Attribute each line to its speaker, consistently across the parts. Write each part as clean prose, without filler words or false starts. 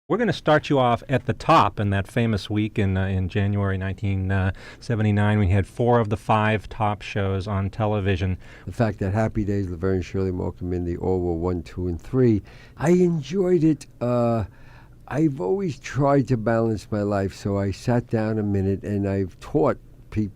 Speaker 1: We're going to start you off at the top in that famous week in January 1979. We had 4 of the 5 top shows on television.
Speaker 2: The fact that Happy Days, Laverne Shirley, Mork Mindy all were 1, 2, and 3. I enjoyed it. I've always tried to balance my life, so I sat down a minute and I've taught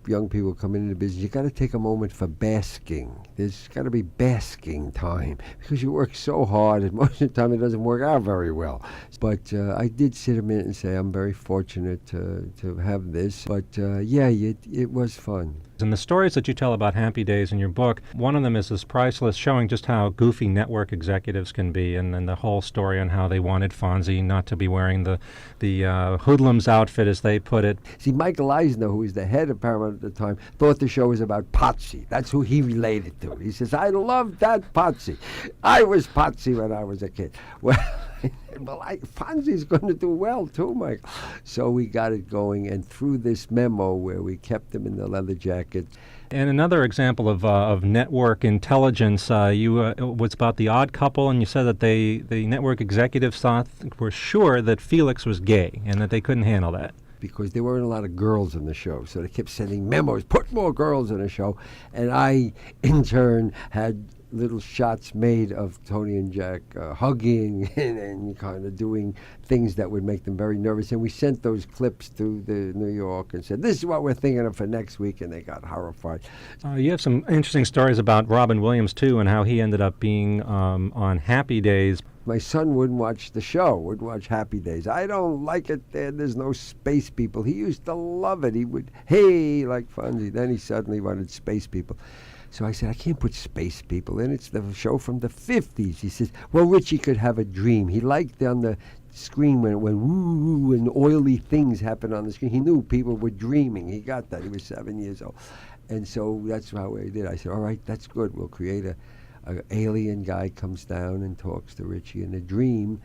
Speaker 2: young people coming into business, you got to take a moment for basking. There's got to be basking time because you work so hard and most of the time it doesn't work out very well. But I did sit a minute and say I'm very fortunate to have this. But it was fun.
Speaker 1: And the stories that you tell about Happy Days in your book, one of them is this priceless, showing just how goofy network executives can be, and then the whole story on how they wanted Fonzie not to be wearing the hoodlum's outfit, as they put it.
Speaker 2: See, Michael Eisner, who was the head of Paramount at the time, thought the show was about Potsy. That's who he related to. He says, I loved that Potsy. I was Potsy when I was a kid. Well, Fonzie's going to do well too, Mike. So we got it going, and through this memo where we kept him in the leather jacket.
Speaker 1: And another example of network intelligence, was about The Odd Couple, and you said that the network executives were sure that Felix was gay and that they couldn't handle that.
Speaker 2: Because there weren't a lot of girls in the show, so they kept sending memos, put more girls in the show. And I, in turn, had little shots made of Tony and Jack hugging and kind of doing things that would make them very nervous. And we sent those clips to the New York and said, this is what we're thinking of for next week, and they got horrified.
Speaker 1: You have some interesting stories about Robin Williams, too, and how he ended up being on Happy Days.
Speaker 2: My son wouldn't watch the show, would watch Happy Days. I don't like it there. There's no space people. He used to love it. He would, hey, like Fonzie. Then he suddenly wanted space people. So I said, I can't put space people in. It's the show from the 50s. He says, well, Richie could have a dream. He liked on the screen when it went woo and oily things happened on the screen. He knew people were dreaming. He got that. He was 7 years old. And so that's how I did. I said, all right, that's good. We'll create an alien guy comes down and talks to Richie in a dream.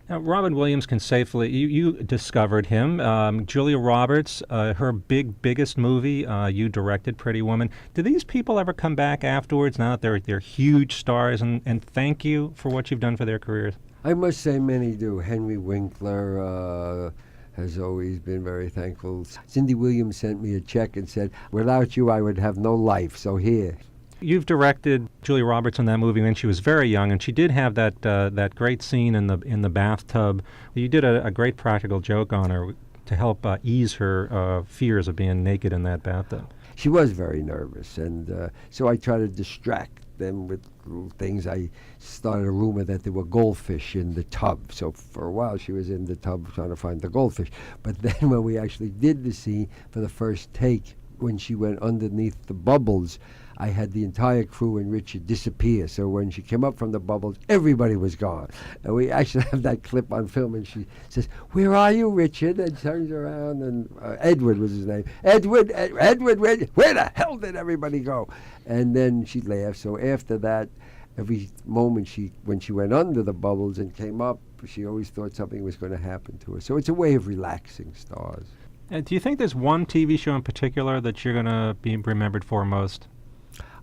Speaker 1: Now, Robin Williams can safely, you discovered him. Julia Roberts, her biggest movie, you directed, Pretty Woman. Do these people ever come back afterwards, now that they're huge stars, and thank you for what you've done for their careers?
Speaker 2: I must say many do. Henry Winkler has always been very thankful. Cindy Williams sent me a check and said, without you, I would have no life, so here.
Speaker 1: You've directed Julia Roberts in that movie when she was very young, and she did have that great scene in the bathtub. You did a great practical joke on her to help ease her fears of being naked in that bathtub.
Speaker 2: She was very nervous, and so I tried to distract them with little things. I started a rumor that there were goldfish in the tub, so for a while she was in the tub trying to find the goldfish. But then when we actually did the scene for the first take, when she went underneath the bubbles, I had the entire crew and Richard disappear. So when she came up from the bubbles, everybody was gone. And we actually have that clip on film, and she says, where are you, Richard? And turns around, and Edward was his name. Edward, where the hell did everybody go? And then she laughed. So after that, every moment when she went under the bubbles and came up, she always thought something was going to happen to her. So it's a way of relaxing stars.
Speaker 1: Do you think there's one TV show in particular that you're going to be remembered for most?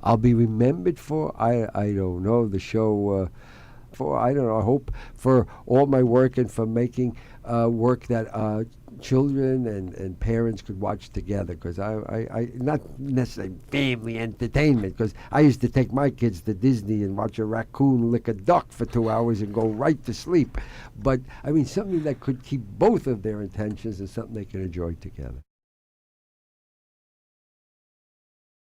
Speaker 2: I'll be remembered for, I don't know, the show, I don't know, I hope for all my work and for making work that children and parents could watch together, because I not necessarily family entertainment, because I used to take my kids to Disney and watch a raccoon lick a duck for 2 hours and go right to sleep. But, I mean, something that could keep both of their attentions and something they can enjoy together.